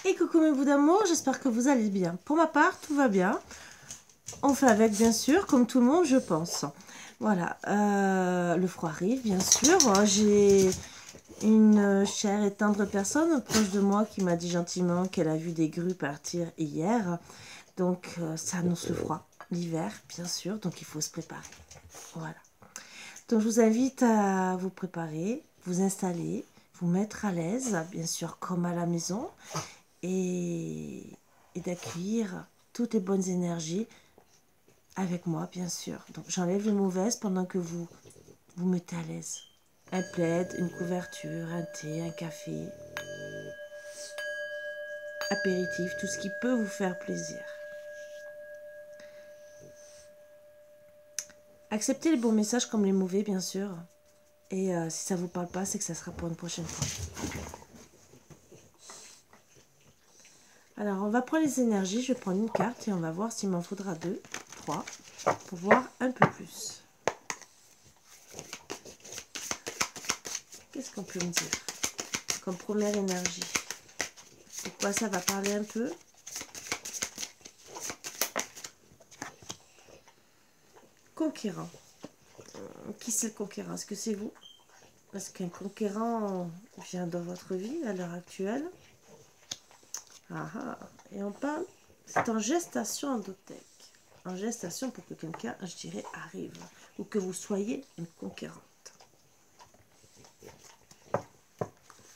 Et coucou mes bouts d'amour, j'espère que vous allez bien. Pour ma part, tout va bien. On fait avec, bien sûr, comme tout le monde, je pense. Voilà, le froid arrive, bien sûr. J'ai une chère et tendre personne proche de moi qui m'a dit gentiment qu'elle a vu des grues partir hier. Donc, ça annonce le froid, l'hiver, bien sûr. Donc, il faut se préparer. Voilà. Donc, je vous invite à vous préparer, vous installer, vous mettre à l'aise, bien sûr, comme à la maison. Et d'accueillir toutes les bonnes énergies avec moi, bien sûr. Donc, j'enlève les mauvaises pendant que vous vous mettez à l'aise. Un plaid, une couverture, un thé, un café, apéritif, tout ce qui peut vous faire plaisir. Acceptez les bons messages comme les mauvais, bien sûr. Et si ça ne vous parle pas, c'est que ça sera pour une prochaine fois. Alors, on va prendre les énergies. Je vais prendre une carte et on va voir s'il m'en faudra 2, 3, pour voir un peu plus. Qu'est-ce qu'on peut me dire comme première énergie? De quoi ça va parler un peu? Conquérant. Qui c'est le conquérant? Est-ce que c'est vous? Est-ce qu'un conquérant vient dans votre vie à l'heure actuelle? Ah ah. Et on parle, c'est en gestation endothéque. En gestation pour que quelqu'un, je dirais, arrive. Ou que vous soyez une conquérante.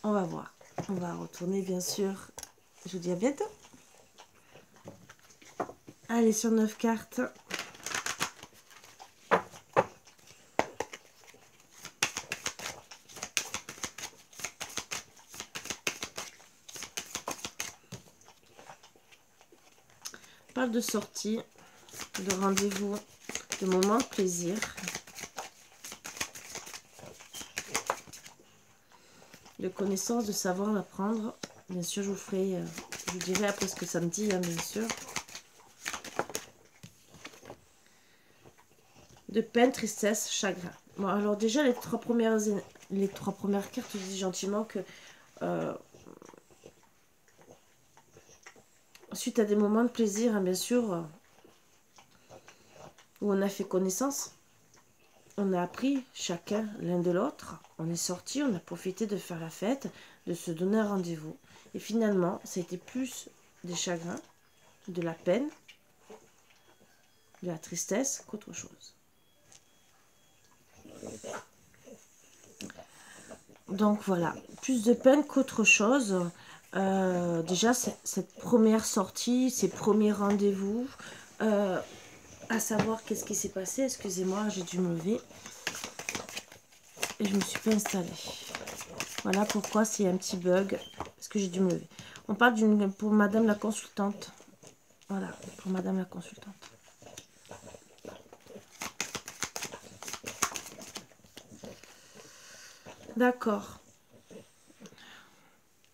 On va voir. On va retourner, bien sûr. Je vous dis à bientôt. Allez, sur 9 cartes. On parle de sortie, de rendez-vous, de moments de plaisir. De connaissance, de savoir l'apprendre. Bien sûr, je vous ferai, je vous dirai après ce que ça me dit, hein, bien sûr. De peine, tristesse, chagrin. Bon, alors déjà, les trois premières cartes, je dis gentiment que suite à des moments de plaisir, hein, bien sûr, où on a fait connaissance, on a appris chacun l'un de l'autre, on est sorti, on a profité de faire la fête, de se donner un rendez-vous. Et finalement, ça a été plus des chagrins, de la peine, de la tristesse qu'autre chose. Donc voilà, plus de peine qu'autre chose. Déjà, cette première sortie, ces premiers rendez-vous, à savoir qu'est-ce qui s'est passé. Excusez-moi, j'ai dû me lever et je me suis pas installée. Voilà pourquoi c'est un petit bug, parce que j'ai dû me lever. On parle pour madame la consultante. Voilà, pour madame la consultante. D'accord.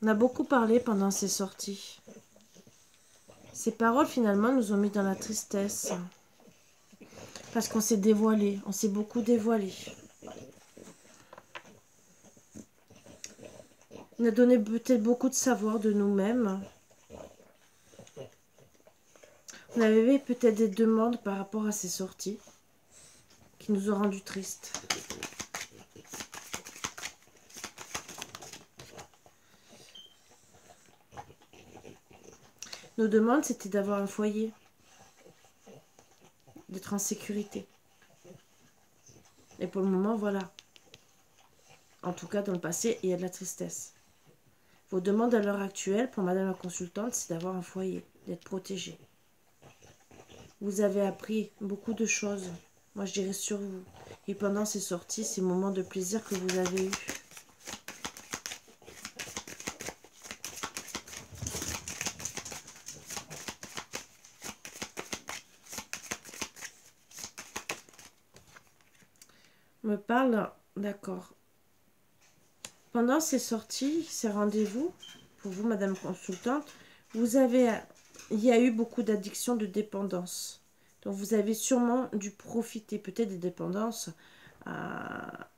On a beaucoup parlé pendant ces sorties. Ces paroles, finalement, nous ont mis dans la tristesse. Parce qu'on s'est dévoilé. On s'est beaucoup dévoilé. On a donné peut-être beaucoup de savoir de nous-mêmes. On avait peut-être des demandes par rapport à ces sorties qui nous ont rendus tristes. Nos demandes, c'était d'avoir un foyer, d'être en sécurité. Et pour le moment, voilà. En tout cas, dans le passé, il y a de la tristesse. Vos demandes à l'heure actuelle, pour madame la consultante, c'est d'avoir un foyer, d'être protégé. Vous avez appris beaucoup de choses, moi je dirais sur vous. Et pendant ces sorties, ces moments de plaisir que vous avez eus. Me parle, d'accord. Pendant ces sorties, ces rendez-vous, pour vous, madame consultante, il y a eu beaucoup d'addictions, de dépendance. Donc vous avez sûrement dû profiter peut-être des dépendances à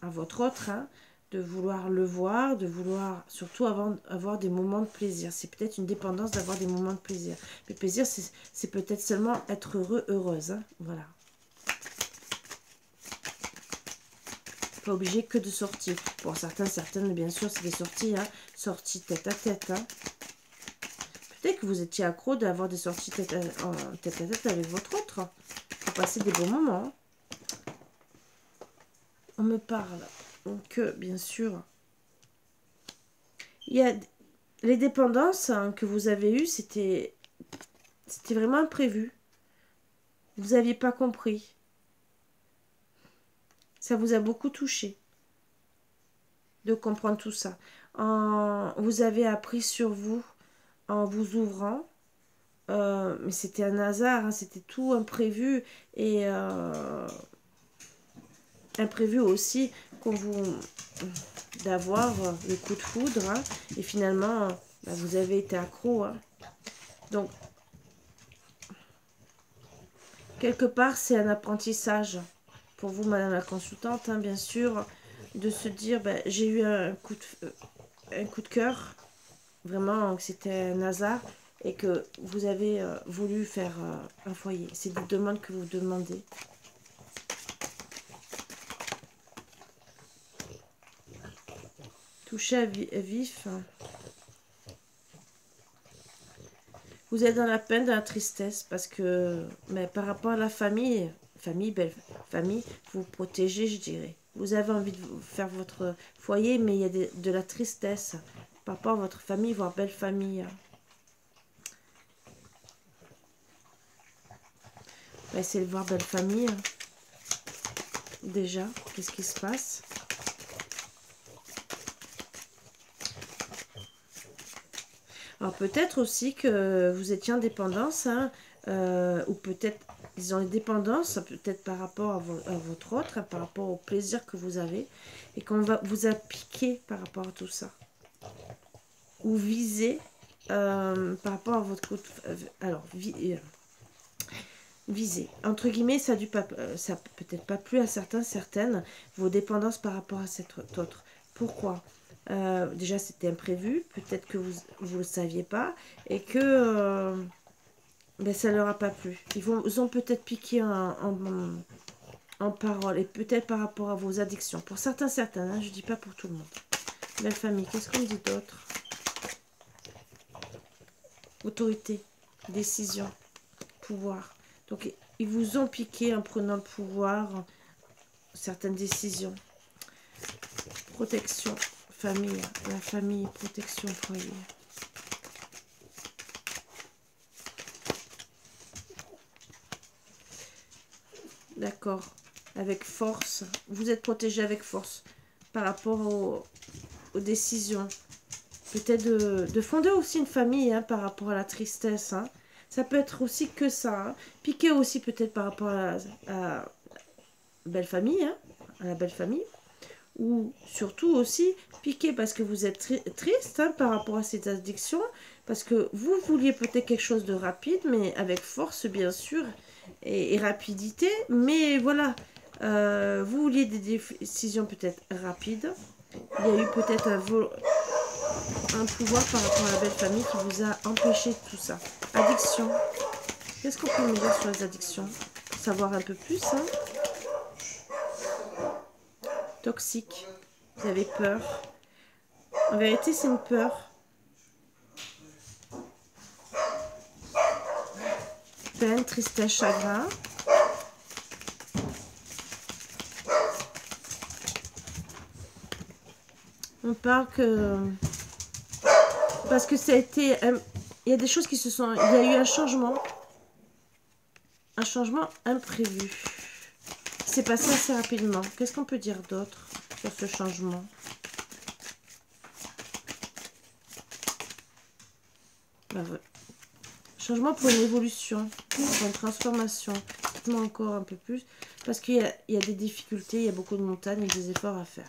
votre autre, hein, de vouloir le voir, de vouloir surtout avoir des moments de plaisir. C'est peut-être une dépendance d'avoir des moments de plaisir. Le plaisir, c'est peut-être seulement être heureux, heureuse. Hein. Voilà. Pas obligé que de sortir. Pour certains, certaines, bien sûr, c'est des sorties, hein, sorties tête à tête. Hein. Peut-être que vous étiez accro d'avoir des sorties tête à tête avec votre autre. Pour passer des bons moments. On me parle que, bien sûr, il y a les dépendances hein, que vous avez eues, c'était vraiment imprévu. Vous n'aviez pas compris. Ça vous a beaucoup touché de comprendre tout ça. Vous avez appris sur vous en vous ouvrant. Mais c'était un hasard, hein, c'était tout imprévu. Et imprévu aussi d'avoir le coup de foudre. Hein, et finalement, bah, vous avez été accro. Hein. Donc, quelque part, c'est un apprentissage pour vous, madame la consultante, hein, bien sûr, de se dire, bah, j'ai eu un coup de cœur, vraiment, que c'était un hasard, et que vous avez voulu faire un foyer. C'est des demandes que vous demandez. Toucher à vif. Vous êtes dans la peine, dans la tristesse, parce que, mais par rapport à la famille, belle famille, vous protégez, je dirais. Vous avez envie de faire votre foyer, mais il y a de la tristesse par rapport à votre famille, voire belle famille. On va essayer de voir belle famille. Déjà, qu'est-ce qui se passe? Alors peut-être aussi que vous étiez en dépendance, hein, ou peut-être, disons, les dépendances, peut-être par rapport à votre autre, hein, par rapport au plaisir que vous avez, et qu'on vous a piqué par rapport à tout ça. Ou visé par rapport à votre coup de... alors, visé. Entre guillemets, ça peut-être pas plu à certaines, vos dépendances par rapport à cet autre. Pourquoi? Déjà, c'était imprévu. Peut-être que vous ne le saviez pas. Et que ben, ça ne leur a pas plu. Ils ont peut-être piqué en parole. Et peut-être par rapport à vos addictions. Pour certains, hein, je ne dis pas pour tout le monde. Belle famille, qu'est-ce qu'on dit d'autre? Autorité, décision, pouvoir. Donc, ils vous ont piqué en prenant le pouvoir, certaines décisions. Protection, famille, la famille, protection, foyer. D'accord. Avec force. Vous êtes protégé avec force par rapport aux décisions. Peut-être de fonder aussi une famille hein, par rapport à la tristesse. Hein. Ça peut être aussi que ça. Hein. Piquer aussi peut-être par rapport à belle famille. Hein, à la belle famille. Ou surtout aussi piquer parce que vous êtes triste hein, par rapport à cette addiction. Parce que vous vouliez peut-être quelque chose de rapide, mais avec force bien sûr. Et rapidité. Mais voilà. Vous vouliez des décisions peut-être rapides. Il y a eu peut-être un pouvoir par rapport à la belle famille qui vous a empêché tout ça. Addiction. Qu'est-ce qu'on peut me dire sur les addictions? Pour savoir un peu plus. Hein. Toxique. Vous avez peur. En vérité, c'est une peur. Peine, tristesse, chagrin. On parle que... Parce que ça a été... il y a des choses qui se sont... Il y a eu un changement. Un changement imprévu. C'est passé assez rapidement. Qu'est-ce qu'on peut dire d'autre sur ce changement? Ben, ouais. Changement pour une évolution, pour une transformation. Dites-moi encore un peu plus. Parce qu'il y a des difficultés, il y a beaucoup de montagnes et des efforts à faire.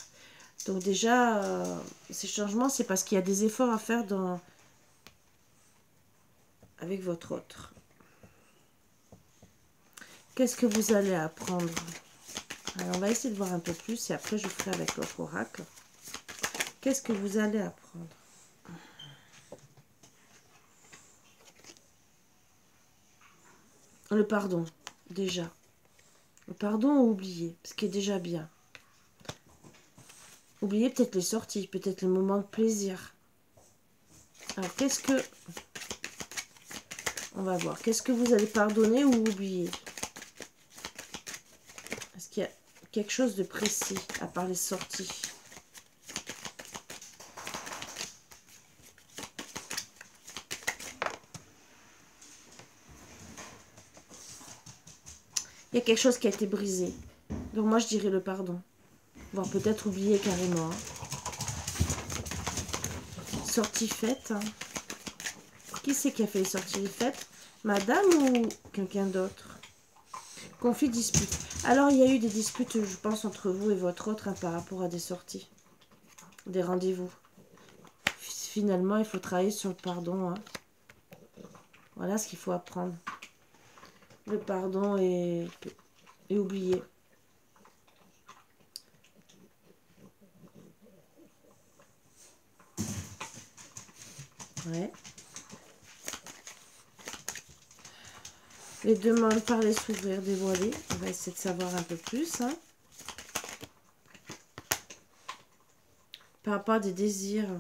Donc déjà, ces changements, c'est parce qu'il y a des efforts à faire avec votre autre. Qu'est-ce que vous allez apprendre? Alors, on va essayer de voir un peu plus et après, je ferai avec l'autre oracle. Qu'est-ce que vous allez apprendre? Le pardon, déjà. Le pardon ou oublier, ce qui est déjà bien. Oubliez peut-être les sorties, peut-être les moments de plaisir. Alors, qu'est-ce que... On va voir. Qu'est-ce que vous allez pardonner ou oublier? Est-ce qu'il y a quelque chose de précis, à part les sorties? Il y a quelque chose qui a été brisé. Donc moi, je dirais le pardon. Voire peut-être oublier carrément. Sortie faite. Qui c'est qui a fait les sorties faites? Madame ou quelqu'un d'autre? Conflit, dispute. Alors, il y a eu des disputes, je pense, entre vous et votre autre par rapport à des sorties. Des rendez-vous. Finalement, il faut travailler sur le pardon. Voilà ce qu'il faut apprendre. Le pardon et oublier. Ouais. Les demandes, parler, s'ouvrir, dévoiler. On va essayer de savoir un peu plus. Par rapport à des désirs,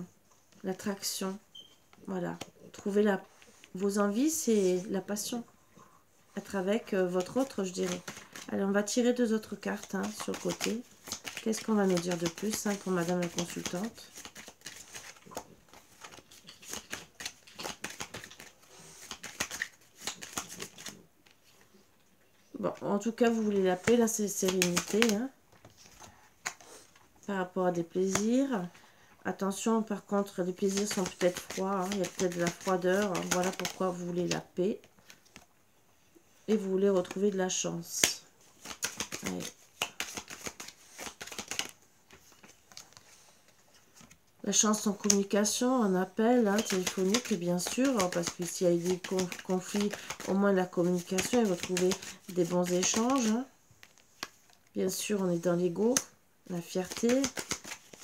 l'attraction. Voilà. Trouver vos envies, c'est la passion. Être avec votre autre, je dirais. Allez, on va tirer 2 autres cartes sur le côté. Qu'est-ce qu'on va nous dire de plus pour Madame la consultante? Bon, en tout cas, vous voulez la paix, là, c'est sérénité. Par rapport à des plaisirs. Attention, par contre, les plaisirs sont peut-être froids. Il y a peut-être de la froideur. Voilà pourquoi vous voulez la paix. Et vous voulez retrouver de la chance. Allez. La chance en communication, en appel, téléphonique, bien sûr, parce que s'il y a eu des conflits, au moins la communication et retrouver des bons échanges. Bien sûr, on est dans l'ego, la fierté.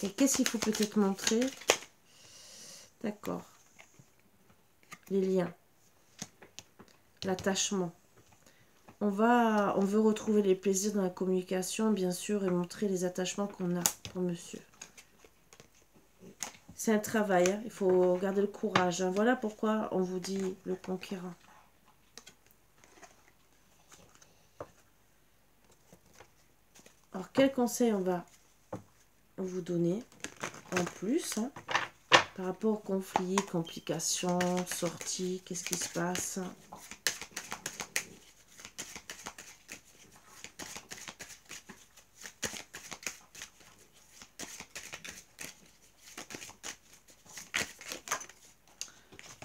Et qu'est-ce qu'il faut peut-être montrer? D'accord. Les liens. L'attachement. On veut retrouver les plaisirs dans la communication, bien sûr, et montrer les attachements qu'on a pour monsieur. C'est un travail, il faut garder le courage. Voilà pourquoi on vous dit le conquérant. Alors, quel conseil on va vous donner en plus par rapport aux conflits, complications, sorties, qu'est-ce qui se passe?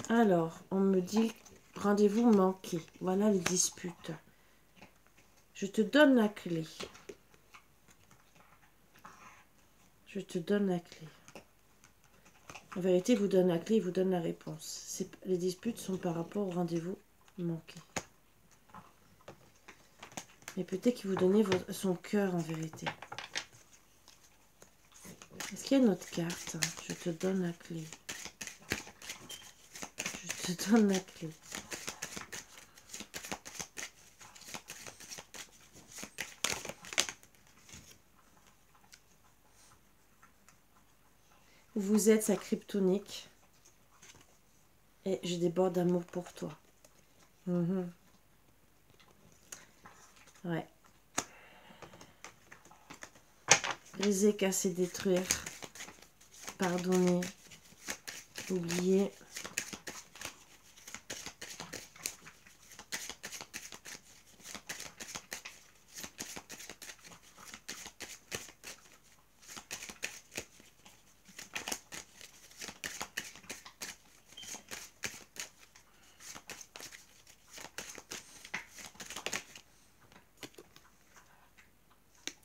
Alors, on me dit rendez-vous manqué. Voilà les disputes. Je te donne la clé. Je te donne la clé. En vérité, il vous donne la clé, il vous donne la réponse. Les disputes sont par rapport au rendez-vous manqué. Mais peut-être qu'il vous donnait son cœur en vérité. Est-ce qu'il y a une autre carte? Je te donne la clé. Je te donne la clé. Vous êtes sa kryptonique. Et je déborde d'amour pour toi. Ouais. Briser, casser, détruire. Pardonner. Oublier.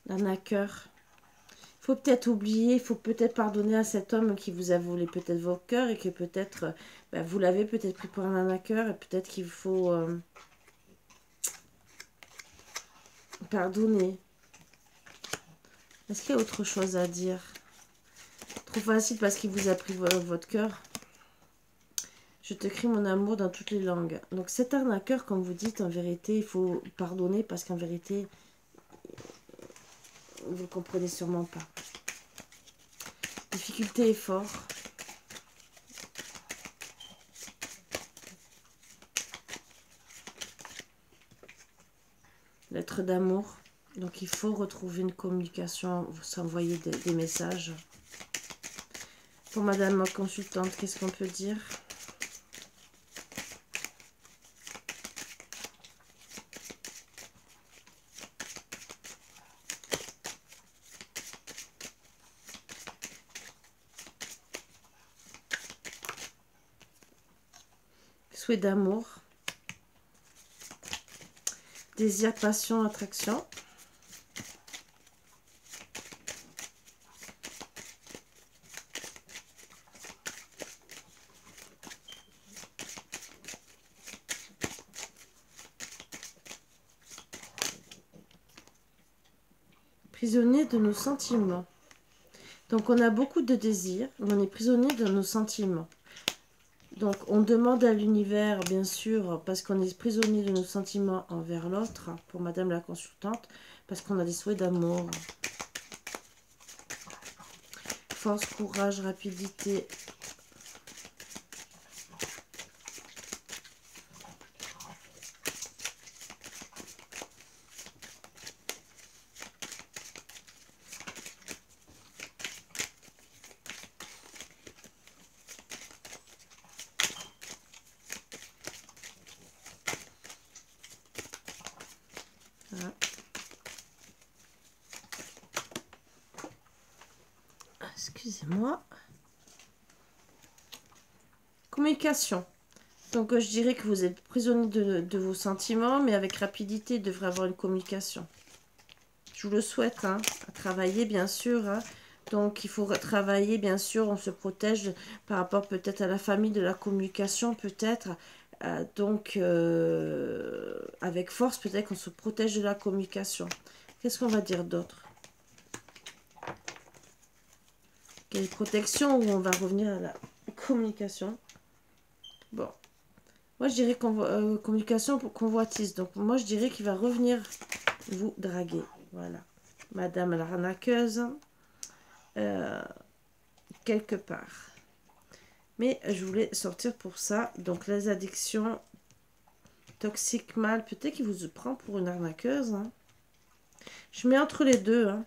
L'arnaqueur. Il faut peut-être oublier, il faut peut-être pardonner à cet homme qui vous a volé peut-être vos cœurs et que peut-être vous l'avez peut-être pris pour un arnaqueur et peut-être qu'il faut pardonner. Est-ce qu'il y a autre chose à dire? Trop facile parce qu'il vous a pris votre cœur. Je te crie mon amour dans toutes les langues. Donc cet arnaqueur, comme vous dites, en vérité, il faut pardonner parce qu'en vérité, vous ne comprenez sûrement pas. Difficulté et fort. Lettre d'amour. Donc il faut retrouver une communication, s'envoyer des messages. Pour madame ma consultante, qu'est-ce qu'on peut dire? Souhait d'amour. Désir, passion, attraction. Prisonnier de nos sentiments. Donc on a beaucoup de désirs, mais on est prisonnier de nos sentiments. Donc on demande à l'univers, bien sûr, parce qu'on est prisonnier de nos sentiments envers l'autre, pour madame la consultante, parce qu'on a des souhaits d'amour. Force, courage, rapidité. Voilà. Excusez-moi. Communication. Donc je dirais que vous êtes prisonnier de vos sentiments, mais avec rapidité, il devrait avoir une communication. Je vous le souhaite, hein, à travailler bien sûr. Hein. Donc il faut travailler, bien sûr, on se protège par rapport peut-être à la famille, de la communication peut-être. Donc avec force, peut-être qu'on se protège de la communication. Qu'est-ce qu'on va dire d'autre? Quelle protection, ou on va revenir à la communication? Bon. Moi, je dirais communication pour convoitise. Donc, moi, je dirais qu'il va revenir vous draguer. Voilà. Madame l'arnaqueuse. Quelque part. Mais je voulais sortir pour ça. Donc, les addictions toxiques, mal. Peut-être qu'il vous prend pour une arnaqueuse. Hein. Je mets entre les deux. Hein.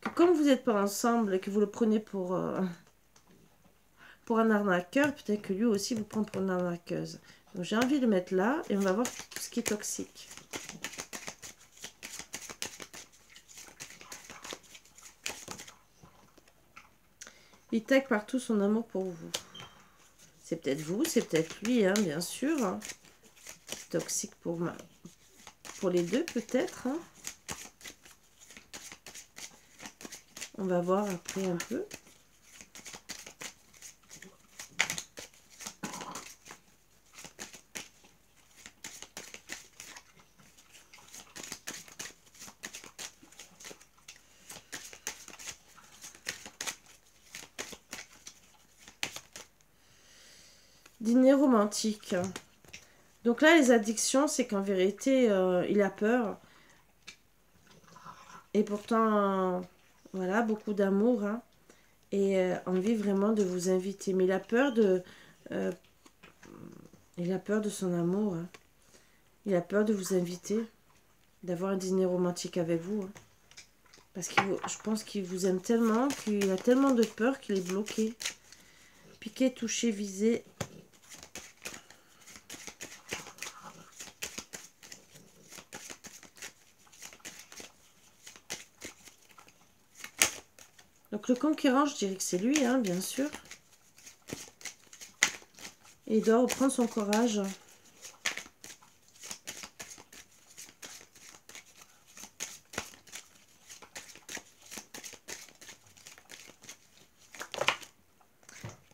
Que comme vous n'êtes pas ensemble et que vous le prenez pour un arnaqueur, peut-être que lui aussi vous prend pour une arnaqueuse. Donc j'ai envie de le mettre là et on va voir tout ce qui est toxique. Il tague partout son amour pour vous. C'est peut-être vous, c'est peut-être lui, hein, bien sûr. Hein. Toxique pour les deux, peut-être. Hein. On va voir après un peu. Dîner romantique. Donc là, les addictions, c'est qu'en vérité, il a peur. Et pourtant, voilà, beaucoup d'amour. Hein, et envie vraiment de vous inviter. Mais il a peur de son amour. Hein. Il a peur de vous inviter. D'avoir un dîner romantique avec vous. Hein. Parce que je pense qu'il vous aime tellement, qu'il a tellement de peur qu'il est bloqué. Piqué, touché, visé. Donc le conquérant, je dirais que c'est lui, hein, bien sûr. Et il doit reprendre son courage.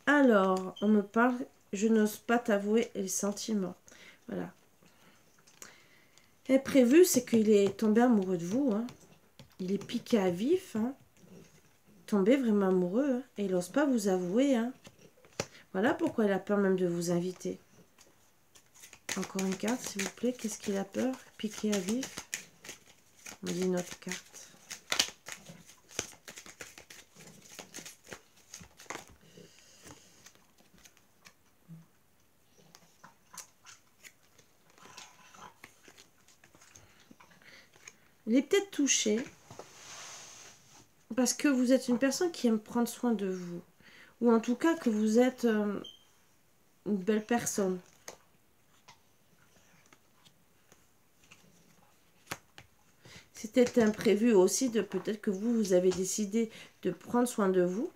Alors, on me parle, je n'ose pas t'avouer les sentiments. Voilà. Imprévu, c'est qu'il est tombé amoureux de vous. Hein. Il est piqué à vif. Hein. tombé vraiment amoureux. Hein, et il n'ose pas vous avouer. Hein. Voilà pourquoi il a peur même de vous inviter. Encore une carte, s'il vous plaît. Qu'est-ce qu'il a peur? Piquer à vif. On dit une autre carte. Il est peut-être touché parce que vous êtes une personne qui aime prendre soin de vous. Ou en tout cas que vous êtes une belle personne. C'était imprévu aussi de peut-être que vous avez décidé de prendre soin de vous.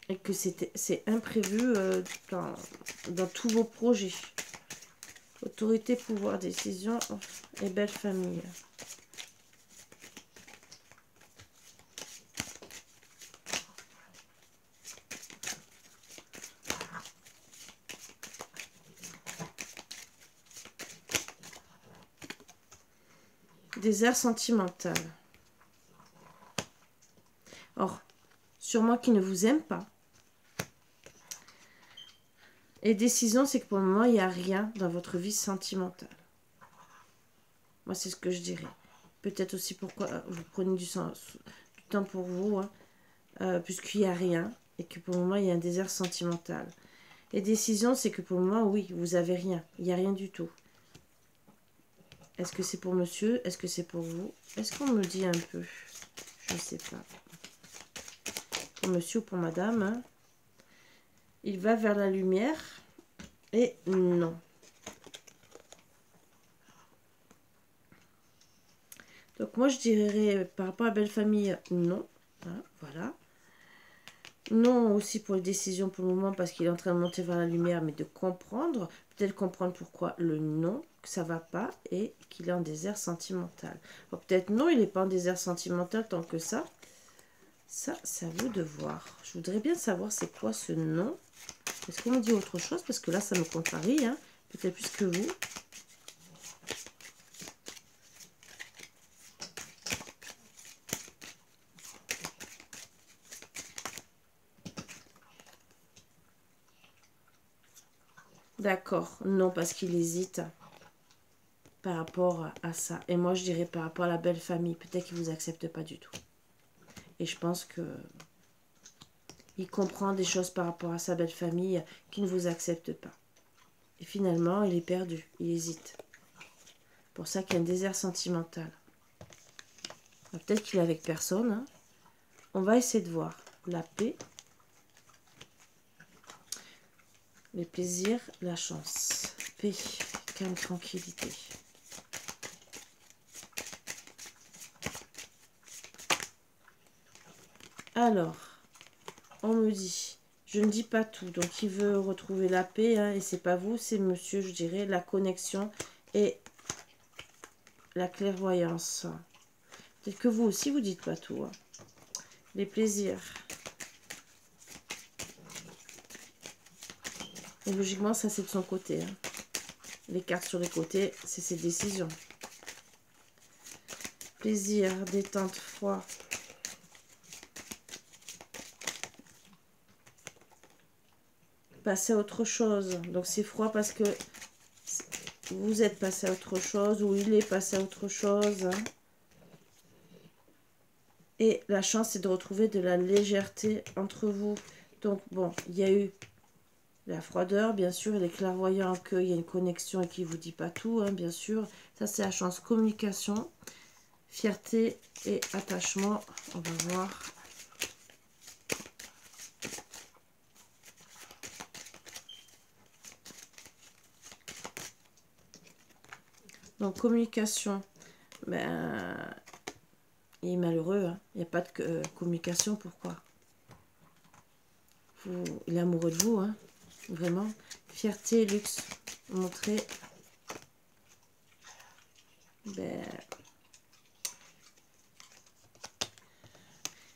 Et que c'est imprévu dans tous vos projets. Autorité, pouvoir, décision et belle famille. Désert sentimental. Or, sûrement qu'il ne vous aime pas. Et décision, c'est que pour le moment, il n'y a rien dans votre vie sentimentale. Moi, c'est ce que je dirais. Peut-être aussi pourquoi vous prenez du temps pour vous, hein, puisqu'il n'y a rien, et que pour le moment, il y a un désert sentimental. Et décision, c'est que pour le moment, oui, vous n'avez rien. Il n'y a rien du tout. Est-ce que c'est pour monsieur? Est-ce que c'est pour vous? Est-ce qu'on me dit un peu? Je ne sais pas. Pour monsieur ou pour madame, hein. Il va vers la lumière et non. Donc moi je dirais par rapport à belle famille, non. Hein, voilà. Non aussi pour les décisions pour le moment parce qu'il est en train de monter vers la lumière, mais de comprendre, peut-être comprendre pourquoi le non, que ça va pas et qu'il est en désert sentimental. Peut-être non, il n'est pas en désert sentimental tant que ça. Ça, c'est à vous de voir. Je voudrais bien savoir c'est quoi ce non. Est-ce qu'on me dit autre chose? Parce que là, ça me contrarie, hein. Peut-être plus que vous. D'accord. Non, parce qu'il hésite par rapport à ça. Et moi, je dirais par rapport à la belle famille. Peut-être qu'il ne vous accepte pas du tout. Et je pense que il comprend des choses par rapport à sa belle famille qui ne vous accepte pas. Et finalement, il est perdu. Il hésite. Pour ça qu'il y a un désert sentimental. Peut-être qu'il est avec personne. Hein. On va essayer de voir. La paix. Les plaisirs, la chance. Paix, calme, tranquillité. Alors, on me dit, je ne dis pas tout. Donc, il veut retrouver la paix. Hein, et c'est pas vous, c'est monsieur, je dirais, la connexion et la clairvoyance. Peut-être que vous aussi, vous dites pas tout. Hein. Les plaisirs. Et logiquement, ça, c'est de son côté. Hein. Les cartes sur les côtés, c'est ses décisions. Plaisir, détente, froid. Passer à autre chose. Donc, c'est froid parce que vous êtes passé à autre chose ou il est passé à autre chose. Hein. Et la chance, c'est de retrouver de la légèreté entre vous. Donc, bon, il y a eu la froideur, bien sûr, il est clairvoyant qu'il y a une connexion et qu'il ne vous dit pas tout, hein, bien sûr. Ça, c'est la chance. Communication, fierté et attachement. On va voir. Donc, communication. Ben, il est malheureux. Hein. Il n'y a pas de communication. Pourquoi? Il est amoureux de vous, hein. Vraiment. Fierté, luxe. Montrer. Ben,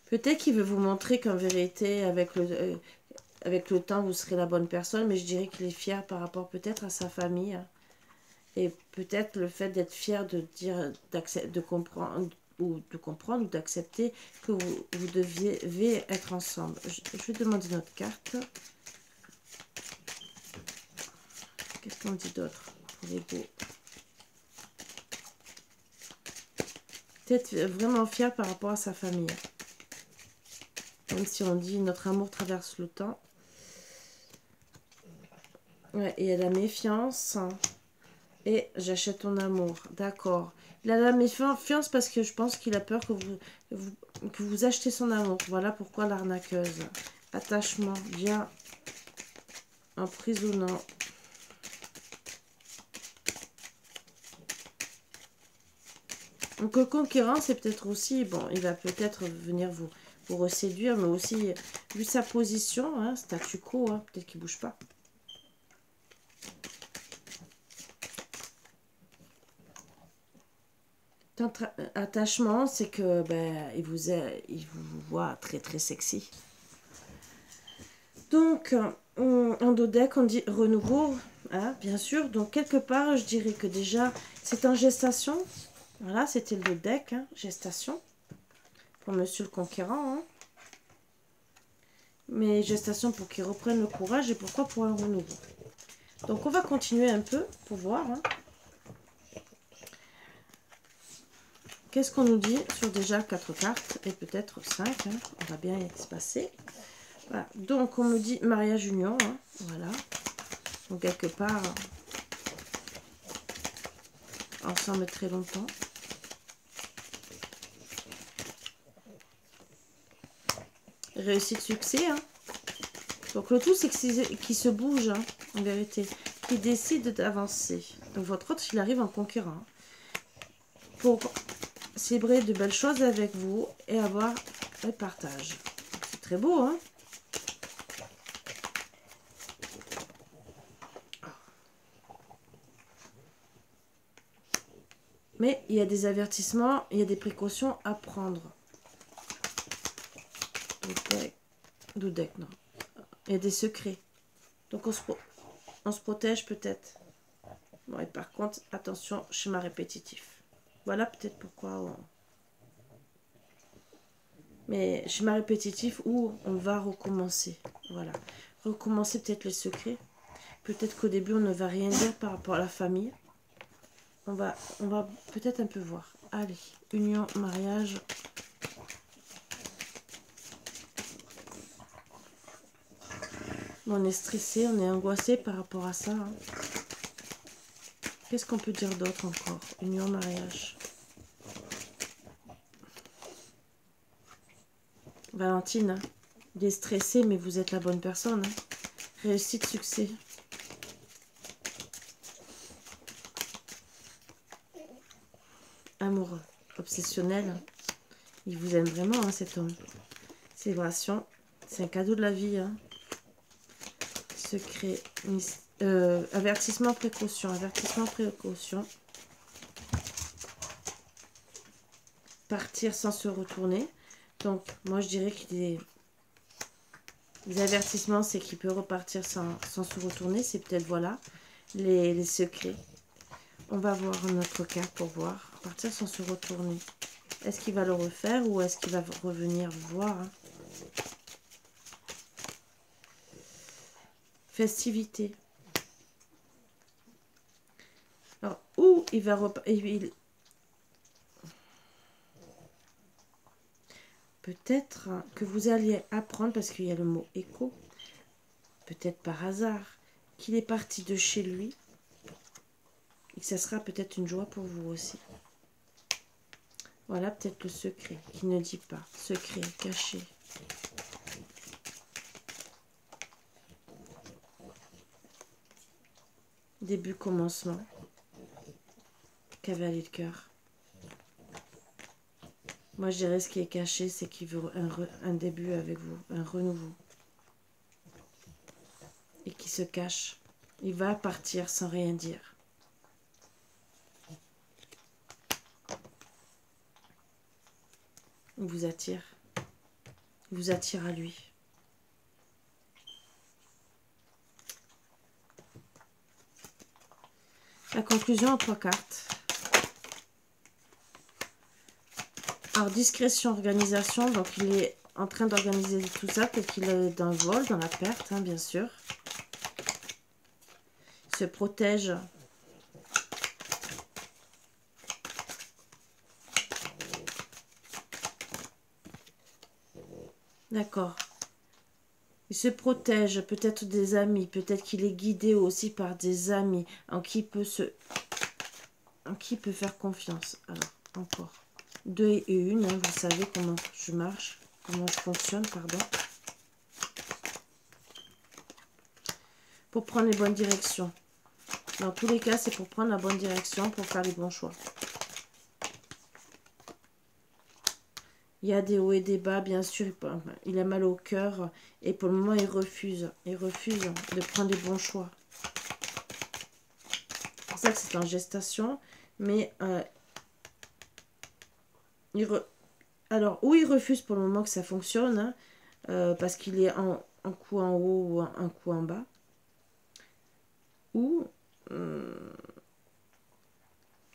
peut-être qu'il veut vous montrer qu'en vérité, avec le temps, vous serez la bonne personne. Mais je dirais qu'il est fier par rapport peut-être à sa famille. Hein. Et peut-être le fait d'être fier de dire, de comprendre, ou de comprendre ou d'accepter que vous devez être ensemble. Je vais demander notre carte. Qu'est-ce qu'on dit d'autre pour les beaux? Peut-être vraiment fier par rapport à sa famille. Même si on dit notre amour traverse le temps. Ouais, et il y a la méfiance. Et j'achète ton amour. D'accord. Il a la méfiance parce que je pense qu'il a peur que vous achetez son amour. Voilà pourquoi l'arnaqueuse. Attachement. Bien emprisonnant. Donc le conquérant, c'est peut-être aussi... Bon, il va peut-être venir vous reséduire, mais aussi, vu sa position, hein, statu quo, hein, peut-être qu'il ne bouge pas. Attachement, c'est que ben, il vous voit très très sexy. Donc, en dos deck, on dit renouveau, hein, bien sûr. Donc, quelque part, je dirais que déjà, c'est en gestation. Voilà, c'était le dos deck, hein, gestation. Pour Monsieur le Conquérant. Hein. Mais gestation pour qu'il reprenne le courage et pourquoi pour un renouveau. Donc, on va continuer un peu pour voir. Hein. Qu'est-ce qu'on nous dit sur déjà 4 cartes et peut-être 5. Hein. On va bien se passer. Voilà. Donc, on me dit mariage union. Hein. Voilà. Donc, quelque part, ensemble très longtemps. Réussite, succès. Hein. Donc, le tout, c'est qu'il se bouge, hein, en vérité. Qu'il décide d'avancer. Donc, votre autre, il arrive en conquérant. Hein, pour célébrer de belles choses avec vous et avoir un partage. C'est très beau, hein. Mais il y a des avertissements, il y a des précautions à prendre. Doudek, non. Il y a des secrets. Donc on se protège peut-être. Bon, et par contre, attention, schéma répétitif. Voilà peut-être pourquoi on... Mais schéma répétitif où on va recommencer. Voilà. Recommencer peut-être les secrets. Peut-être qu'au début, on ne va rien dire par rapport à la famille. On va peut-être un peu voir. Allez, union, mariage. On est stressé, on est angoissé par rapport à ça. Hein. Qu'est-ce qu'on peut dire d'autre encore? Union, mariage. Valentine, hein. Il est stressé, mais vous êtes la bonne personne. Hein. Réussite, succès. Amoureux, obsessionnel. Il vous aime vraiment, hein, cet homme. Célébration, c'est un cadeau de la vie. Hein. Secret, avertissement, précaution. Avertissement, précaution. Partir sans se retourner. Donc, moi, je dirais qu'il est... Les avertissements, c'est qu'il peut repartir sans se retourner. C'est peut-être, voilà, les secrets. On va voir notre carte pour voir. Partir sans se retourner. Est-ce qu'il va le refaire ou est-ce qu'il va revenir voir? Hein? Festivité. Alors, où il va repartir? Peut-être que vous alliez apprendre, parce qu'il y a le mot écho, peut-être par hasard, qu'il est parti de chez lui. Et que ça sera peut-être une joie pour vous aussi. Voilà peut-être le secret qui ne dit pas. Secret, caché. Début, commencement. Cavalier de cœur. Moi, je dirais ce qui est caché, c'est qu'il veut un début avec vous, un renouveau. Et qui se cache. Il va partir sans rien dire. Il vous attire. Il vous attire à lui. La conclusion en 3 cartes. Alors, discrétion, organisation. Donc, il est en train d'organiser tout ça. Peut-être qu'il est dans le vol, dans la perte, hein, bien sûr. Il se protège. D'accord. Il se protège, peut-être des amis. Peut-être qu'il est guidé aussi par des amis en qui peut faire confiance. Alors, encore. 2 et 1, hein, vous savez comment je marche, comment je fonctionne, pardon. Pour prendre les bonnes directions. Dans tous les cas, c'est pour prendre la bonne direction, pour faire les bons choix. Il y a des hauts et des bas, bien sûr. Il a mal au cœur et pour le moment, il refuse. Il refuse de prendre les bons choix. C'est pour ça que c'est en gestation. Mais alors, ou il refuse pour le moment que ça fonctionne, hein, parce qu'il est un coup en haut ou un coup en bas. Ou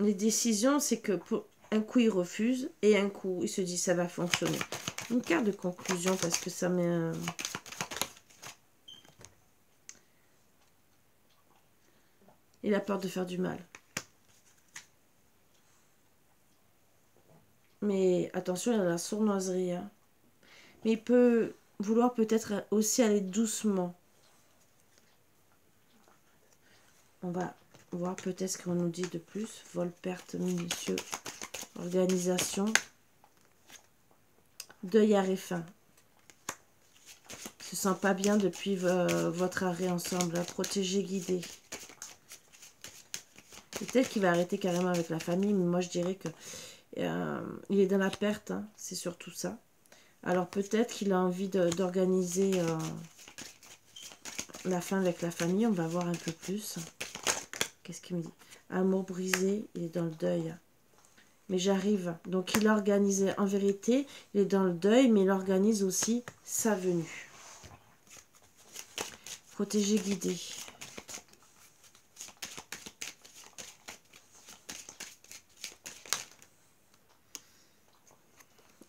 les décisions, c'est que pour un coup il refuse et un coup il se dit ça va fonctionner. Une carte de conclusion parce que ça met il a peur de faire du mal. Mais attention, il y a la sournoiserie. Hein. Mais il peut vouloir peut-être aussi aller doucement. On va voir peut-être ce qu'on nous dit de plus. Vol, perte, minutieux, organisation. Deuil, arrêt, fin. Il se sent pas bien depuis votre arrêt ensemble. Protégé, guidé. Peut-être qu'il va arrêter carrément avec la famille, mais moi je dirais que il est dans la perte, hein, c'est surtout ça. Alors peut-être qu'il a envie d'organiser la fin avec la famille, on va voir un peu plus. Qu'est-ce qu'il me dit? Amour brisé, il est dans le deuil. Mais j'arrive. Donc il a organisé, en vérité, il est dans le deuil, mais il organise aussi sa venue. Protégé, guidé.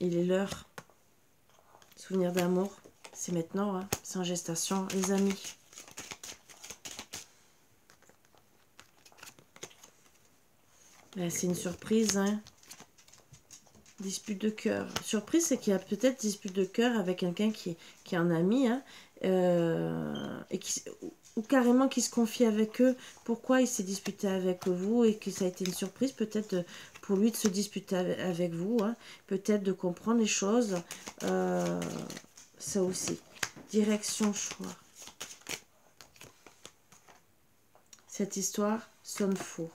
Il est l'heure. Souvenir d'amour, c'est maintenant, hein. C'est en gestation, les amis. C'est une surprise, hein. Dispute de cœur. Surprise, c'est qu'il y a peut-être dispute de cœur avec quelqu'un qui est un ami, hein, et ou carrément qui se confie avec eux. Pourquoi il s'est disputé avec vous et que ça a été une surprise, peut-être pour lui de se disputer avec vous, hein, peut-être de comprendre les choses. Ça aussi. Direction, choix. Cette histoire sonne faux.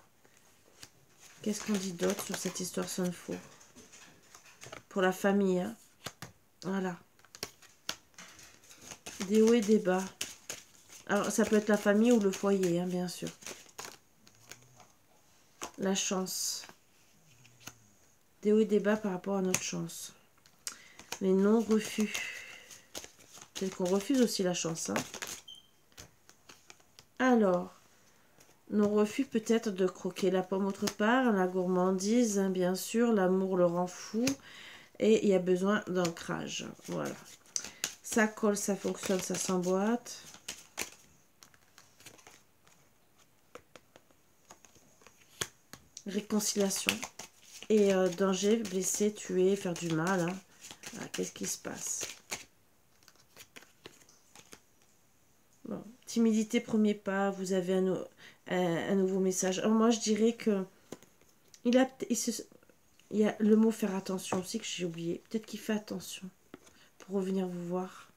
Qu'est-ce qu'on dit d'autre sur cette histoire sonne faux? Pour la famille, hein. Voilà. Des hauts et des bas. Alors, ça peut être la famille ou le foyer, hein, bien sûr. La chance. Des hauts et des bas par rapport à notre chance. Les non-refus. Peut-être qu'on refuse aussi la chance, hein. Alors, non-refus peut-être de croquer la pomme autre part. La gourmandise, hein, bien sûr. L'amour le rend fou. Et il y a besoin d'ancrage. Voilà. Ça colle, ça fonctionne, ça s'emboîte. Réconciliation. Et danger, blessé, tuer, faire du mal. Hein. Voilà, qu'est-ce qui se passe? Bon. Timidité, premier pas. Vous avez un nouveau message. Alors moi, je dirais que il y a le mot faire attention aussi que j'ai oublié. Peut-être qu'il fait attention pour revenir vous voir.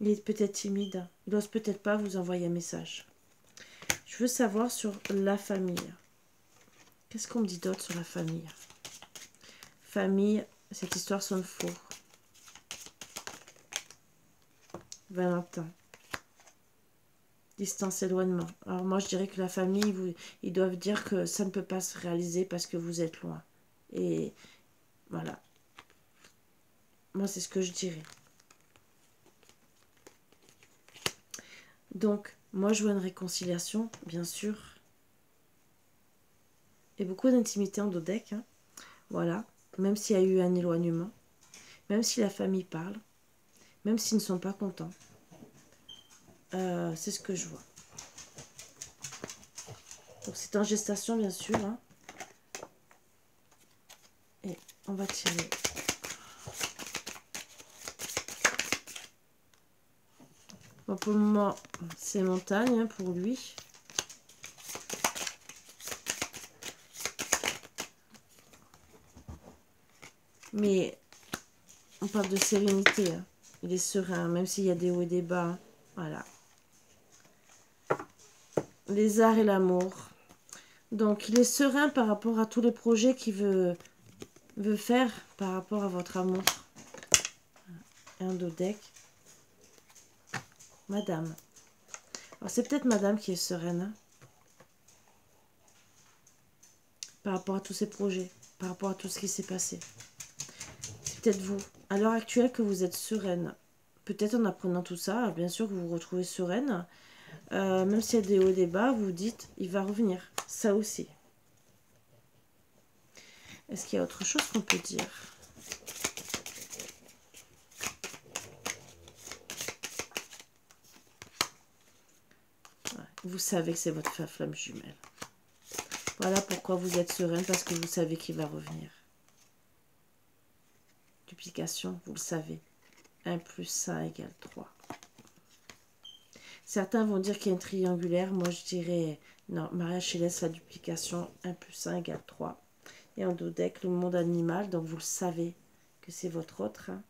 Il est peut-être timide. Il n'ose peut-être pas vous envoyer un message. Je veux savoir sur la famille. Qu'est-ce qu'on me dit d'autre sur la famille? Famille, cette histoire sonne faux. Valentin. Distance, éloignement. Alors moi, je dirais que la famille, ils doivent dire que ça ne peut pas se réaliser parce que vous êtes loin. Et voilà. Moi, c'est ce que je dirais. Donc, moi, je vois une réconciliation, bien sûr. Et beaucoup d'intimité en dos deck. Hein. Voilà. même s'il y a eu un éloignement, même si la famille parle, même s'ils ne sont pas contents. C'est ce que je vois. Donc c'est en gestation bien sûr. Hein. Et on va tirer. Bon, pour le moment, c'est montagne hein, pour lui. Mais on parle de sérénité. Hein. Il est serein, même s'il y a des hauts et des bas. Hein. Voilà. Les arts et l'amour. Donc, il est serein par rapport à tous les projets qu'il veut faire par rapport à votre amour. Un dos deck. Madame. Alors, c'est peut-être madame qui est sereine. Hein, par rapport à tous ces projets. Par rapport à tout ce qui s'est passé. C'est peut-être vous. À l'heure actuelle que vous êtes sereine. Peut-être en apprenant tout ça, bien sûr que vous vous retrouvez sereine. Même s'il y a des hauts et des bas, vous vous dites, il va revenir. Ça aussi. Est-ce qu'il y a autre chose qu'on peut dire? Ouais, vous savez que c'est votre flamme jumelle. Voilà pourquoi vous êtes sereine, parce que vous savez qu'il va revenir. Duplication, vous le savez. 1 plus 1 égale 3. Certains vont dire qu'il y a une triangulaire. Moi, je dirais, non, Maria Céleste, la duplication, 1 plus 1 égale 3. Et en dos deck, le monde animal, donc vous le savez que c'est votre autre. Hein.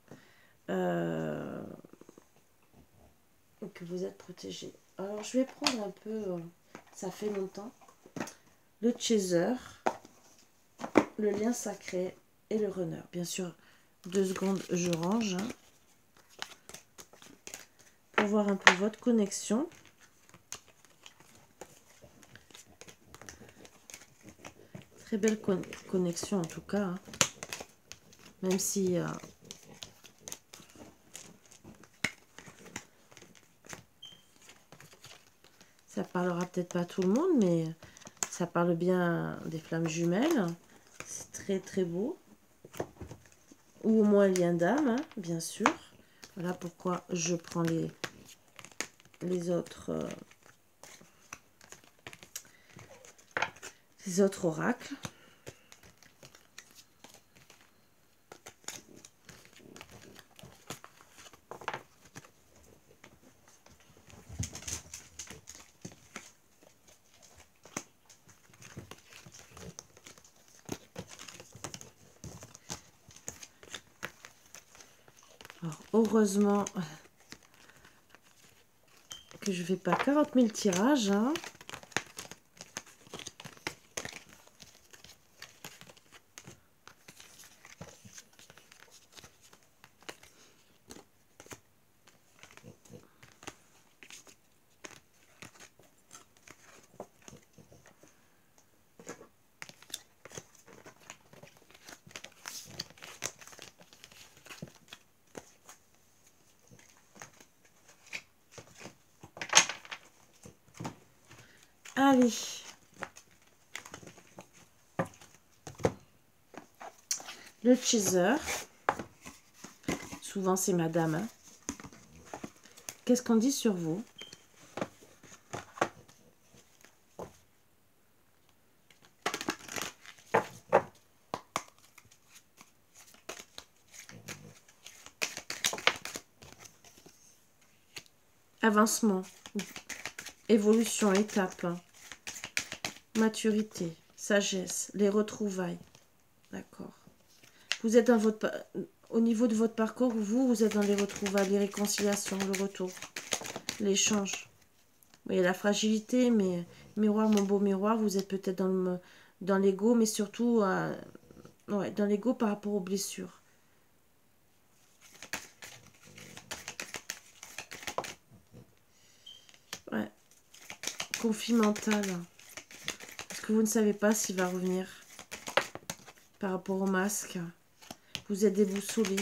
Que vous êtes protégé. Alors, je vais prendre un peu, ça fait longtemps, le chaser, le lien sacré et le runner. Bien sûr, 2 secondes, je range. Hein, pour voir un peu votre connexion. Très belle connexion en tout cas. Hein. Même si... ça parlera peut-être pas à tout le monde, mais ça parle bien des flammes jumelles. C'est très très beau. Ou au moins lien d'âme, hein, bien sûr. Voilà pourquoi je prends les autres oracles. Alors, heureusement que je ne fais pas 40 000 tirages. Hein. Allez. Le chaser. Souvent, c'est madame. Hein. Qu'est-ce qu'on dit sur vous? Avancement. Évolution, étape. Maturité, sagesse, les retrouvailles. D'accord. Vous êtes dans votre... Au niveau de votre parcours, vous êtes dans les retrouvailles, les réconciliations, le retour, l'échange. Il y a la fragilité, mais miroir, mon beau miroir, vous êtes peut-être dans l'ego, mais surtout ouais, dans l'ego par rapport aux blessures. Ouais. Conflit mental. Parce que vous ne savez pas s'il va revenir par rapport au masque. Vous êtes déboussolé.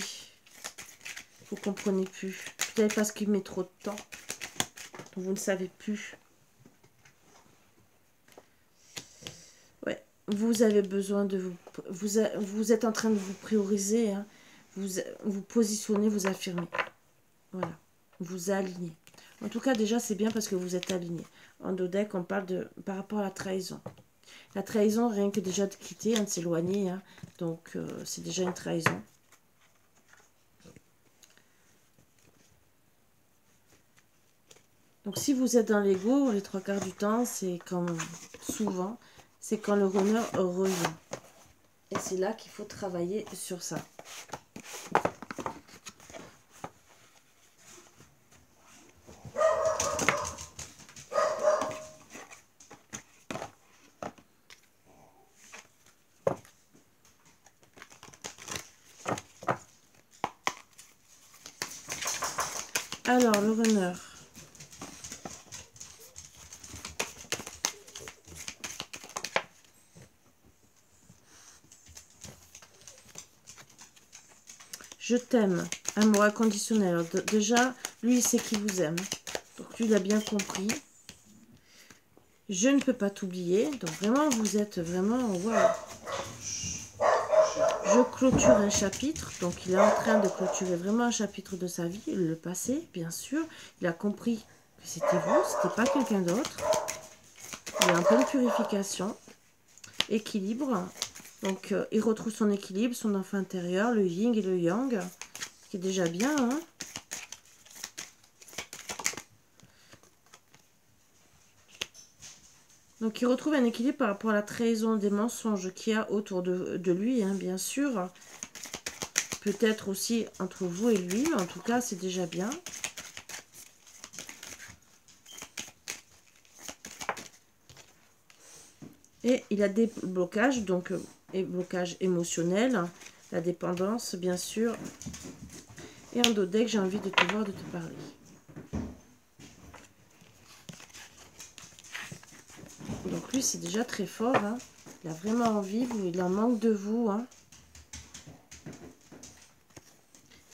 Vous ne comprenez plus. Peut-être parce qu'il met trop de temps. Donc vous ne savez plus. Ouais. vous avez besoin de vous êtes en train de vous prioriser, hein, vous positionnez, vous affirmez. Voilà, vous alignez. En tout cas, déjà, c'est bien parce que vous êtes aligné. En dos deck, on parle de par rapport à la trahison. La trahison, rien que déjà de quitter, hein, de s'éloigner, hein, donc c'est déjà une trahison. Donc si vous êtes dans l'ego, les 3/4 du temps, c'est comme souvent, c'est quand le runner revient. Et c'est là qu'il faut travailler sur ça. Alors, le runner. Je t'aime. Amour inconditionnel. Alors, déjà, lui, il sait qu'il vous aime. Donc, lui, il a bien compris. Je ne peux pas t'oublier. Donc, vraiment, vous êtes vraiment... Waouh. Je clôture un chapitre. Donc, il est en train de clôturer vraiment un chapitre de sa vie. Le passé, bien sûr. Il a compris que c'était vous. C'était pas quelqu'un d'autre. Il est en pleine purification. Équilibre. Donc, il retrouve son équilibre, son enfant intérieur, le yin et le yang. Ce qui est déjà bien, hein. Donc, il retrouve un équilibre par rapport à la trahison des mensonges qu'il y a autour de lui, hein, bien sûr. Peut-être aussi entre vous et lui, mais en tout cas, c'est déjà bien. Et il a des blocages, donc et blocages émotionnels, la dépendance, bien sûr. Et en dos deck, j'ai envie de te voir, de te parler. Donc lui, c'est déjà très fort, hein. Il a vraiment envie, il en manque de vous, hein.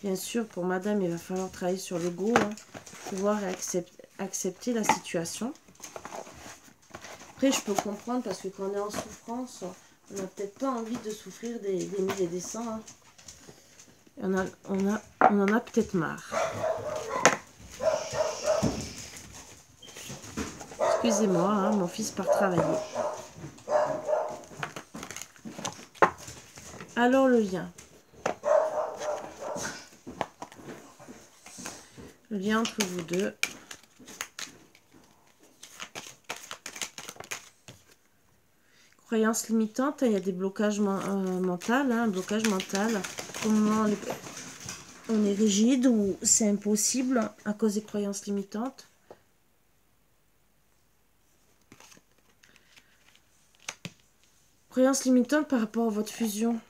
Bien sûr, pour madame, il va falloir travailler sur l'ego, hein, pouvoir accepter la situation. Après, je peux comprendre, parce que quand on est en souffrance, on n'a peut-être pas envie de souffrir des 1000 et des 100. Hein. On en a peut-être marre. Excusez-moi, hein, mon fils part travailler. Alors, le lien. Le lien entre vous deux. Croyances limitantes, il y a des blocages mentaux, hein, un blocage mental. Comment on est rigide ou c'est impossible à cause des croyances limitantes. Croyances limitantes par rapport à votre fusion,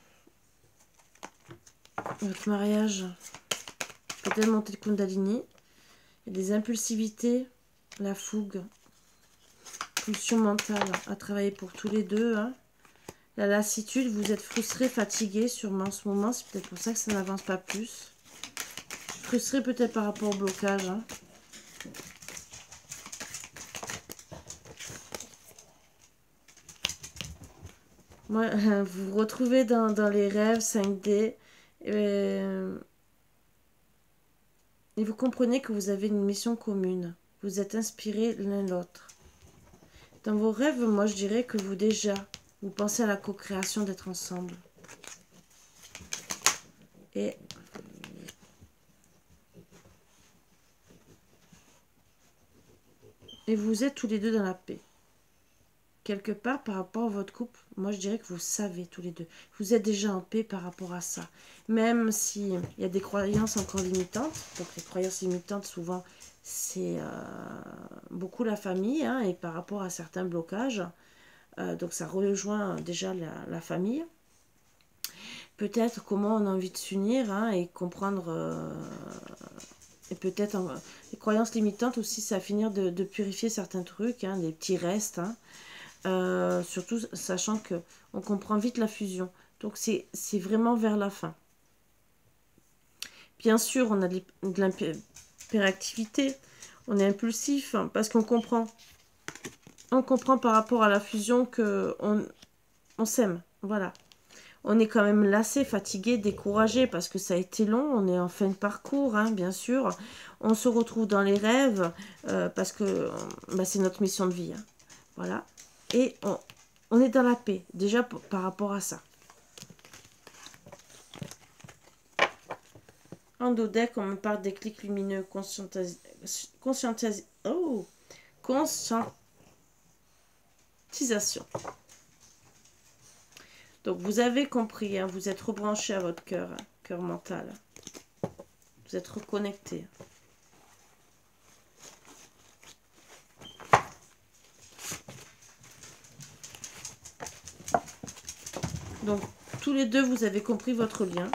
votre mariage. Peut-être monter le Kundalini. Il y a des impulsivités, la fougue, pulsion mentale à travailler pour tous les deux. Hein. La lassitude, vous êtes frustré, fatigué sûrement en ce moment. C'est peut-être pour ça que ça n'avance pas plus. Frustré peut-être par rapport au blocage. Hein. Ouais, vous vous retrouvez dans les rêves 5D. Et vous comprenez que vous avez une mission commune. Vous êtes inspirés l'un l'autre. Dans vos rêves, moi je dirais que vous pensez à la co-création d'être ensemble. Et vous êtes tous les deux dans la paix. Quelque part, par rapport à votre couple, moi je dirais que vous savez tous les deux. Vous êtes déjà en paix par rapport à ça. Même s'il y a des croyances encore limitantes. Donc les croyances limitantes, souvent, c'est beaucoup la famille. Hein, et par rapport à certains blocages. Donc ça rejoint déjà la famille. Peut-être comment on a envie de s'unir, hein, et comprendre... et peut-être les croyances limitantes aussi, ça va finir de purifier certains trucs, hein, des petits restes. Hein. Surtout sachant que on comprend vite la fusion. Donc c'est vraiment vers la fin. Bien sûr, on a de l'hyperactivité, on est impulsif, hein, parce qu'on comprend. On comprend par rapport à la fusion que On s'aime, voilà. On est quand même lassé, fatigué, découragé parce que ça a été long. On est en fin de parcours, hein, bien sûr. On se retrouve dans les rêves parce que bah, c'est notre mission de vie. Hein. Voilà. Et on est dans la paix, déjà par rapport à ça. En dos deck, on me parle des clics lumineux, conscientisation. Donc, vous avez compris, hein, vous êtes rebranché à votre cœur, hein, cœur mental. Vous êtes reconnecté. Donc, tous les deux, vous avez compris votre lien,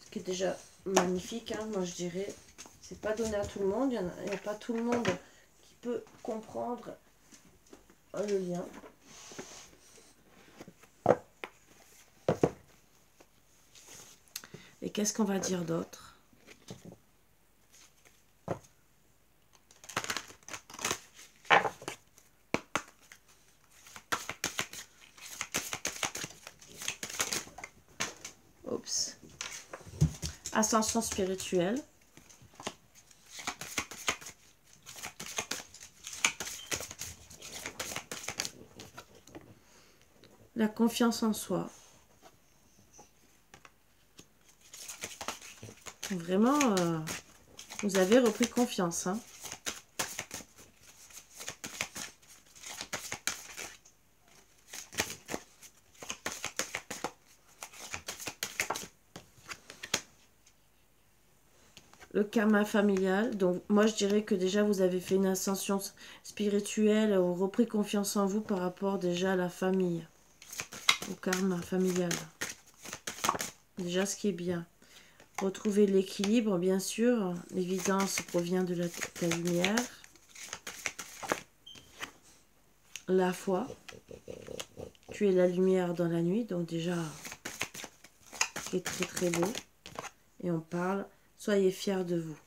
ce qui est déjà magnifique, hein, moi je dirais. C'est pas donné à tout le monde, il n'y a pas tout le monde qui peut comprendre le lien. Et qu'est-ce qu'on va dire d'autre? Oups. Ascension spirituelle. La confiance en soi. Vraiment, vous avez repris confiance. Hein. Le karma familial. Donc, moi, je dirais que déjà, vous avez fait une ascension spirituelle ou repris confiance en vous par rapport déjà à la famille. Au karma familial. Déjà, ce qui est bien. Retrouver l'équilibre, bien sûr. L'évidence provient de la lumière. La foi. Tu es la lumière dans la nuit. Donc déjà, c'est très très beau. Et on parle, soyez fiers de vous.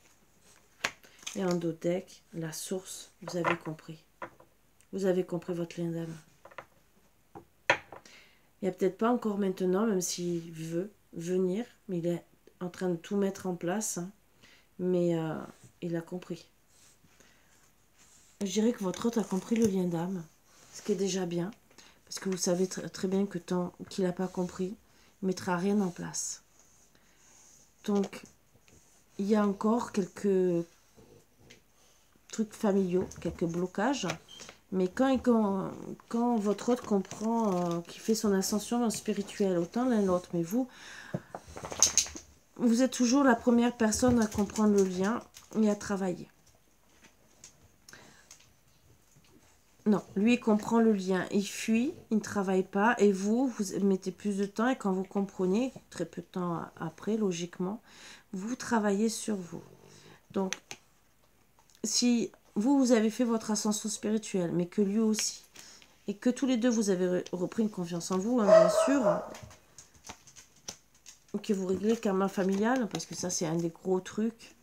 Et en dos deck, la source, vous avez compris. Vous avez compris votre lien d'âme. Il n'y a peut-être pas encore maintenant, même s'il veut venir, mais il est en train de tout mettre en place, hein, mais il a compris. Je dirais que votre hôte a compris le lien d'âme, ce qui est déjà bien, parce que vous savez très bien que tant qu'il n'a pas compris, il ne mettra rien en place. Donc, il y a encore quelques trucs familiaux, quelques blocages, mais quand votre hôte comprend qu'il fait son ascension spirituelle, autant l'un l'autre, mais vous êtes toujours la première personne à comprendre le lien et à travailler. Non, lui il comprend le lien, il fuit, il ne travaille pas, et vous mettez plus de temps, et quand vous comprenez, très peu de temps après, logiquement, vous travaillez sur vous. Donc, si vous avez fait votre ascension spirituelle, mais que lui aussi, et que tous les deux vous avez repris une confiance en vous, hein, bien sûr, que vous réglez le karma familial, parce que ça c'est un des gros trucs,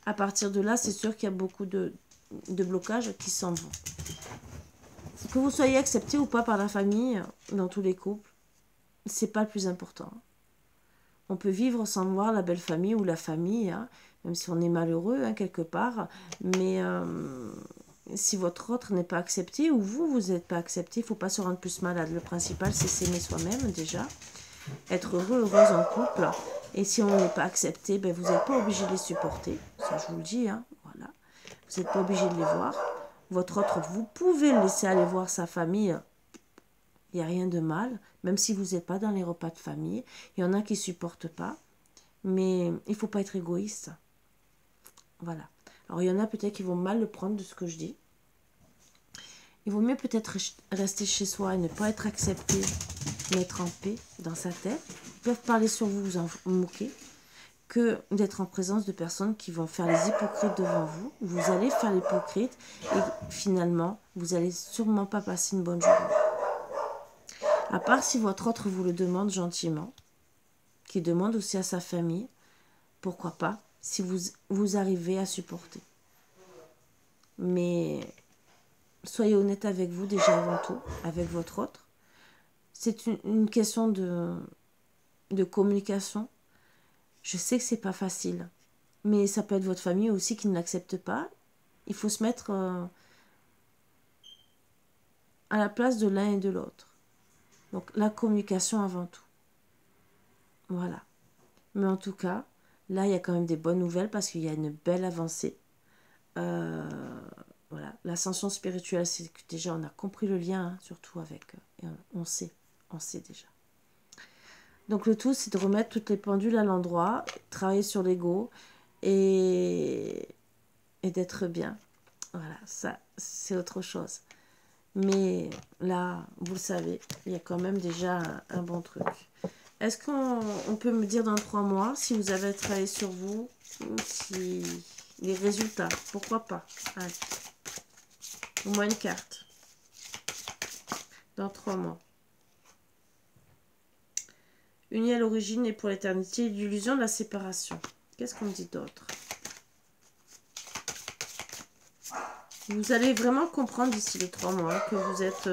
à partir de là, c'est sûr qu'il y a beaucoup de blocages qui s'en vont. Que vous soyez accepté ou pas par la famille, dans tous les couples, c'est pas le plus important. On peut vivre sans voir la belle famille ou la famille, hein, même si on est malheureux, hein, quelque part, mais si votre autre n'est pas accepté, ou vous n'êtes pas accepté, il ne faut pas se rendre plus malade. Le principal, c'est s'aimer soi-même, déjà. Être heureux, heureuse en couple. Et si on n'est pas accepté, ben, vous n'êtes pas obligé de les supporter. Ça, je vous le dis, hein, voilà. Vous n'êtes pas obligé de les voir. Votre autre, vous pouvez le laisser aller voir sa famille. Il n'y a rien de mal, même si vous n'êtes pas dans les repas de famille. Il y en a qui ne supportent pas. Mais il ne faut pas être égoïste. Voilà. Alors, il y en a peut-être qui vont mal le prendre de ce que je dis. Il vaut mieux peut-être rester chez soi et ne pas être accepté, mettre en paix dans sa tête. Ils peuvent parler sur vous, vous en moquer, que d'être en présence de personnes qui vont faire les hypocrites devant vous. Vous allez faire l'hypocrite et finalement, vous n'allez sûrement pas passer une bonne journée. À part si votre autre vous le demande gentiment, qui demande aussi à sa famille, pourquoi pas, si vous arrivez à supporter. Mais soyez honnête avec vous déjà avant tout, avec votre autre. c'est une question de communication. Je sais que c'est pas facile, mais ça peut être votre famille aussi qui ne l'accepte pas. Il faut se mettre à la place de l'un et de l'autre. Donc la communication avant tout. Voilà. Mais en tout cas, là, il y a quand même des bonnes nouvelles parce qu'il y a une belle avancée. Voilà. L'ascension spirituelle, c'est que déjà, on a compris le lien, hein, surtout avec... et on sait déjà. Donc le tout, c'est de remettre toutes les pendules à l'endroit, travailler sur l'ego et d'être bien. Voilà, ça, c'est autre chose. Mais là, vous le savez, il y a quand même déjà un bon truc. Est-ce qu'on peut me dire dans 3 mois si vous avez travaillé sur vous, ou si les résultats, pourquoi pas? Allez. Au moins une carte. Dans 3 mois. Unis à l'origine et pour l'éternité, l'illusion de la séparation. Qu'est-ce qu'on me dit d'autre? Vous allez vraiment comprendre d'ici les 3 mois que vous êtes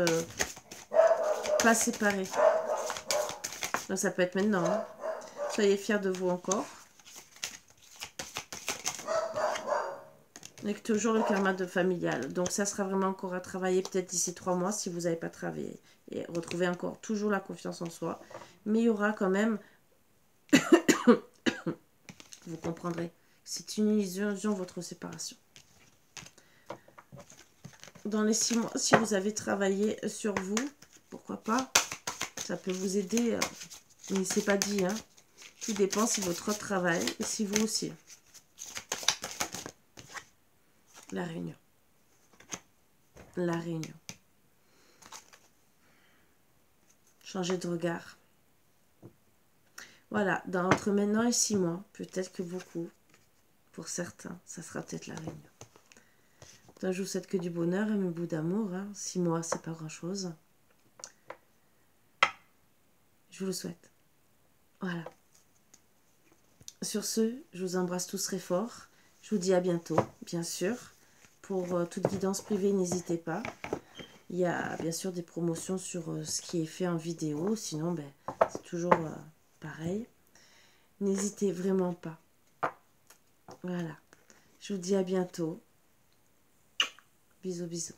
pas séparés. Donc ça peut être maintenant. Hein. Soyez fiers de vous encore. Avec toujours le karma de familial. Donc ça sera vraiment encore à travailler peut-être d'ici 3 mois si vous n'avez pas travaillé. Et retrouver encore toujours la confiance en soi. Mais il y aura quand même... vous comprendrez. C'est une illusion votre séparation. Dans les 6 mois, si vous avez travaillé sur vous, pourquoi pas, ça peut vous aider, mais c'est pas dit, hein. Tout dépend si votre travail et si vous aussi. La réunion. La réunion. Changer de regard. Voilà, entre maintenant et 6 mois, peut-être que beaucoup, pour certains, ça sera peut-être la réunion. Donc, je vous souhaite que du bonheur et un bout d'amour. Hein. 6 mois, c'est pas grand-chose. Je vous le souhaite. Voilà. Sur ce, je vous embrasse tous très fort. Je vous dis à bientôt, bien sûr. Pour toute guidance privée, n'hésitez pas. Il y a bien sûr des promotions sur ce qui est fait en vidéo. Sinon, ben, c'est toujours pareil. N'hésitez vraiment pas. Voilà. Je vous dis à bientôt. Bisous, bisous.